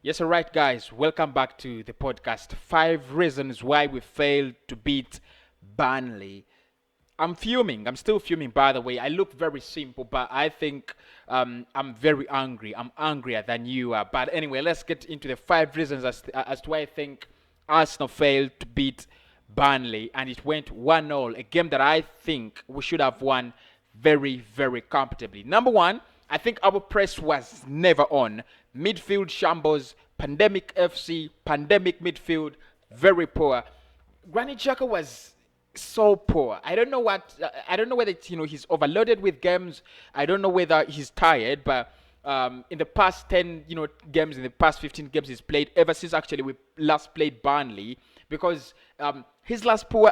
Yes, all right, guys. Welcome back to the podcast. 5 reasons why we failed to beat Burnley. I'm fuming. I'm still fuming, by the way. I look very simple, but I think I'm very angry. I'm angrier than you are. But anyway, let's get into the 5 reasons as to why I think Arsenal failed to beat Burnley, and it went 1-0, a game that I think we should have won very, very comfortably. Number one, I think our press was never on. Midfield shambles, pandemic FC, pandemic midfield, very poor. Granit Xhaka was so poor. I don't know what. I don't know whether it's, he's overloaded with games. I don't know whether he's tired. But in the past 10 games, in the past 15 games he's played, ever since actually we last played Burnley, because his last poor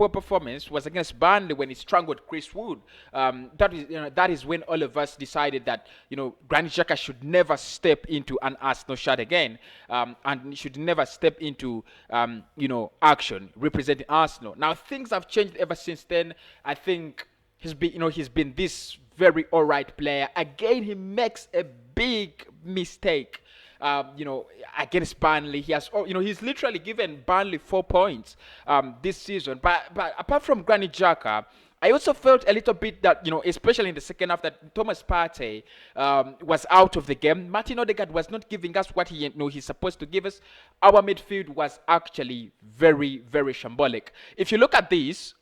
performance was against Burnley when he strangled Chris Wood. That is when all of us decided that Granit Xhaka should never step into an Arsenal shirt again, and should never step into action representing Arsenal. Now things have changed ever since then. I think he's been this very alright player. Again, he makes a big mistake. Against Burnley, he's literally given Burnley 4 points this season. But apart from Granit Xhaka, I also felt a little bit that, especially in the second half, that Thomas Partey was out of the game. Martin Odegaard was not giving us what he's supposed to give us. Our midfield was actually very, very shambolic. If you look at this,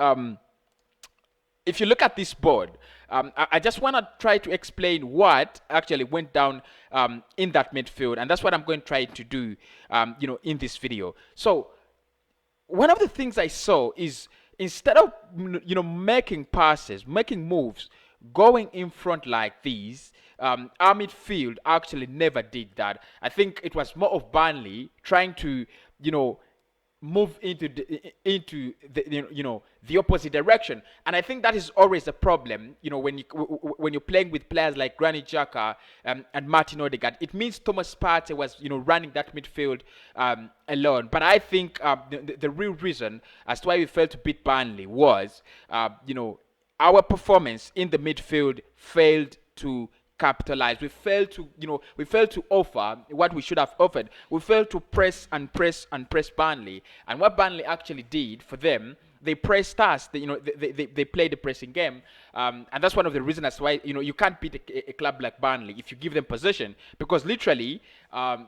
board, I just want to try to explain what actually went down in that midfield, and that's what I'm going to try to do, in this video. So one of the things I saw is, instead of making passes, making moves, going in front like these, our midfield actually never did that. I think it was more of Burnley trying to move into the opposite direction, and I think that is always a problem. When you're playing with players like Granit Xhaka and Martin Odegaard, it means Thomas Partey was running that midfield alone. But I think the real reason as to why we failed to beat Burnley was our performance in the midfield failed to capitalize. We failed to offer what we should have offered. We failed to press and press and press Burnley. And what Burnley actually did for them, they pressed us. They played the pressing game, and that's one of the reasons as why you can't beat a club like Burnley if you give them possession, because literally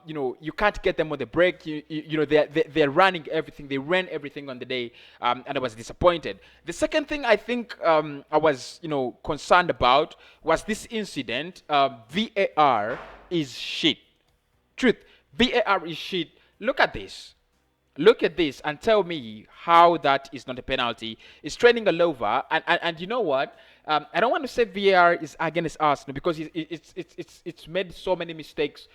you can't get them on the break. They're running everything. They ran everything on the day, and I was disappointed. The second thing I think I was concerned about was this incident. VAR is shit. Truth, VAR is shit. Look at this. Look at this and tell me how that is not a penalty. It's training all over, and you know what? I don't want to say VAR is against Arsenal, because it's made so many mistakes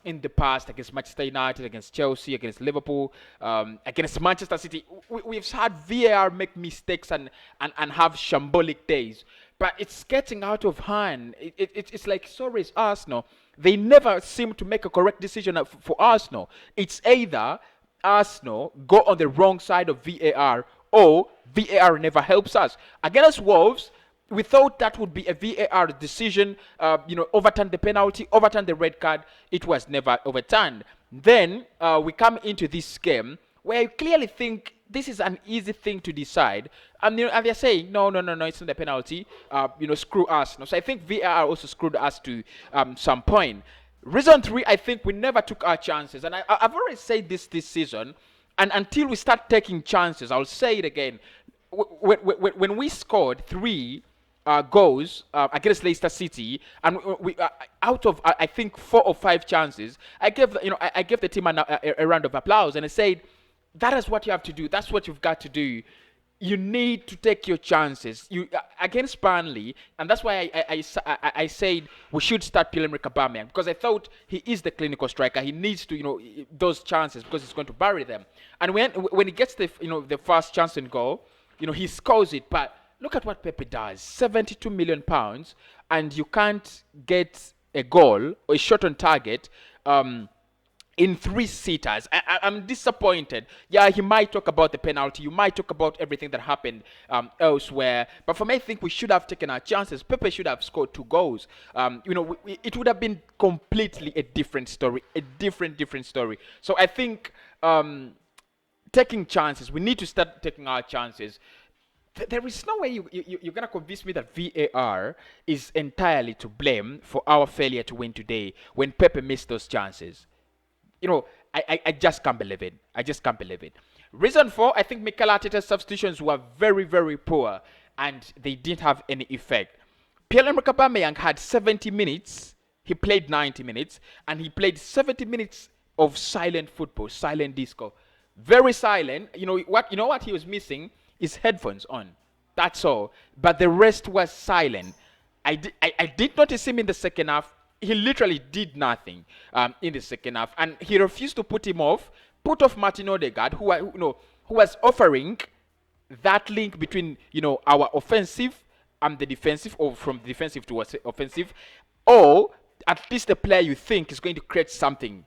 in the past, against Manchester United, against Chelsea, against Liverpool, against Manchester City. We've had VAR make mistakes and have shambolic days, but it's getting out of hand. It's like, sorry, it's Arsenal. They never seem to make a correct decision for Arsenal. It's either Arsenal go on the wrong side of VAR, or VAR never helps us. Against Wolves, we thought that would be a VAR decision, overturn the penalty, overturn the red card. It was never overturned. Then we come into this game where I clearly think this is an easy thing to decide, and they're saying no, it's not a penalty. Screw Arsenal. So I think VAR also screwed us to some point. Reason three, I think we never took our chances. And I've already said this season, and until we start taking chances, I'll say it again. When we scored 3 goals against Leicester City, and we out of I think 4 or 5 chances, I gave the team a round of applause, and I said, that is what you have to do. That's what you've got to do. You need to take your chances. Against Burnley, and that's why I said we should start Pierre-Emerick Aubameyang, because I thought he is the clinical striker. He needs to those chances, because he's going to bury them. And when he gets the first chance and goal, he scores it. But look at what Pepe does: 72 million pounds, and you can't get a goal or a shot on target. in three sitters. I'm disappointed. Yeah, he might talk about the penalty. You might talk about everything that happened elsewhere. But for me, I think we should have taken our chances. Pepe should have scored 2 goals. It would have been completely a different story, a different story. So I think taking chances. We need to start taking our chances. There is no way you're going to convince me that VAR is entirely to blame for our failure to win today when Pepe missed those chances. You know, I just can't believe it. I just can't believe it. Reason for, I think Mikel Arteta's substitutions were very poor and they didn't have any effect. Pierre-Emerick Aubameyang had 70 minutes. He played 90 minutes and he played 70 minutes of silent football, silent disco. Very silent. You know what he was missing? His headphones on. That's all. But the rest was silent. I did notice him in the second half. He literally did nothing in the second half, and he refused to put off Martin Odegaard, who was offering that link between our offensive and the defensive, or from defensive to offensive, or at least the player you think is going to create something.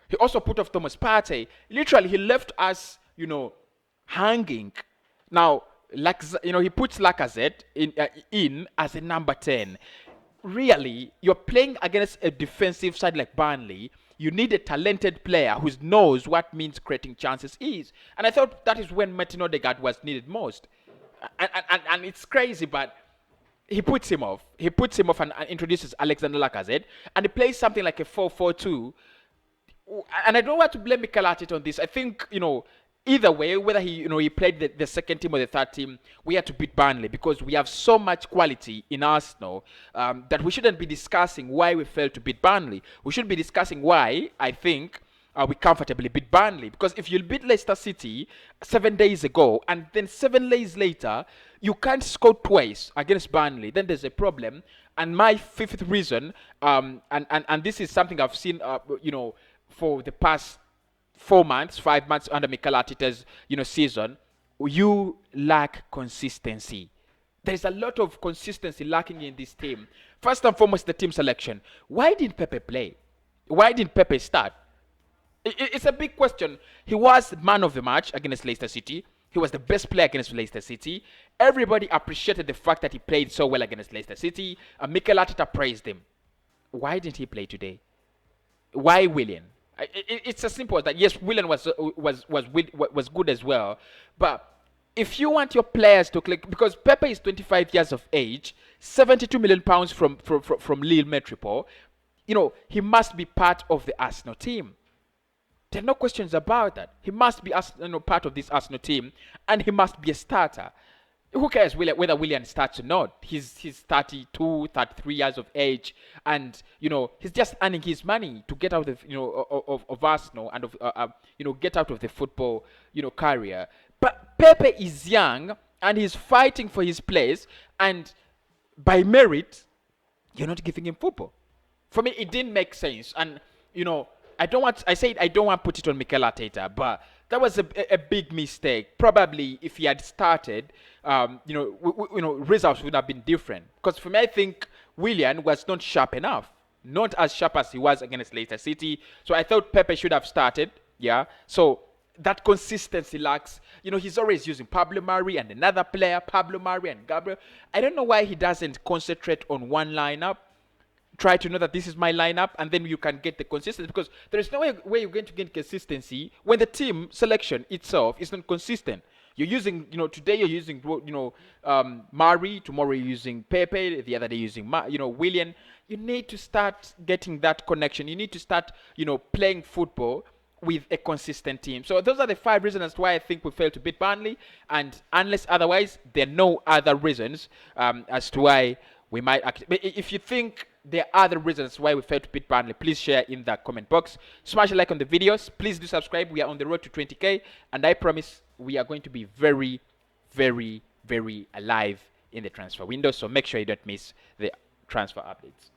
He also put off Thomas Partey. Literally, he left us, hanging. Now, he puts Lacazette in as a number 10. Really, you're playing against a defensive side like Burnley. You need a talented player who knows what means creating chances is. And I thought that is when Martin Odegaard was needed most. And it's crazy, but he puts him off. He puts him off and introduces Alexander Lacazette. And he plays something like a 4-4-2. And I don't want to blame Mikel Arteta on this. I think, either way, whether he played the second team or the third team, we had to beat Burnley because we have so much quality in Arsenal that we shouldn't be discussing why we failed to beat Burnley. We should be discussing why, I think, we comfortably beat Burnley. Because if you beat Leicester City 7 days ago and then 7 days later, you can't score twice against Burnley, then there's a problem. And my fifth reason, and this is something I've seen, for the past 5 months under Mikel Arteta's season, you lack consistency. There's a lot of consistency lacking in this team. First and foremost, the team selection. Why didn't Pepe play? Why didn't Pepe start? It's a big question. He was man of the match against Leicester City. He was the best player against Leicester City. Everybody appreciated the fact that he played so well against Leicester City. Mikel Arteta praised him. Why didn't he play today? Why Willian? It's as simple as that. Yes, Willian was good as well, but if you want your players to click, because Pepe is 25 years of age, 72 million pounds from Lille Metropole, he must be part of the Arsenal team. There are no questions about that. He must be part of this Arsenal team, and he must be a starter. Who cares whether Willian starts or not? He's 32, 33 years of age, and he's just earning his money to get out of Arsenal and get out of the football career. But Pepe is young and he's fighting for his place, and by merit, you're not giving him football. For me, it didn't make sense, and I don't want to put it on Mikel Arteta, but that was a big mistake. Probably if he had started, results would have been different. Because for me, I think Willian was not sharp enough. Not as sharp as he was against Leicester City. So I thought Pepe should have started. Yeah. So that consistency lacks. He's always using Pablo Mari and another player, Pablo Mari and Gabriel. I don't know why he doesn't concentrate on one lineup. Try to know that this is my lineup, and then you can get the consistency, because there is no way you're going to get consistency when the team selection itself is not consistent. You're using, today you're using, Mari, tomorrow you're using Pepe, the other day you're using, Willian. You need to start getting that connection. You need to start, playing football with a consistent team. So those are the 5 reasons as to why I think we failed to beat Burnley, and unless otherwise, there are no other reasons as to why we might actually. If you think there are other reasons why we failed to beat Burnley, please share in the comment box. Smash a like on the videos. Please do subscribe. We are on the road to 20k, and I promise we are going to be very, very, very alive in the transfer window. So make sure you don't miss the transfer updates.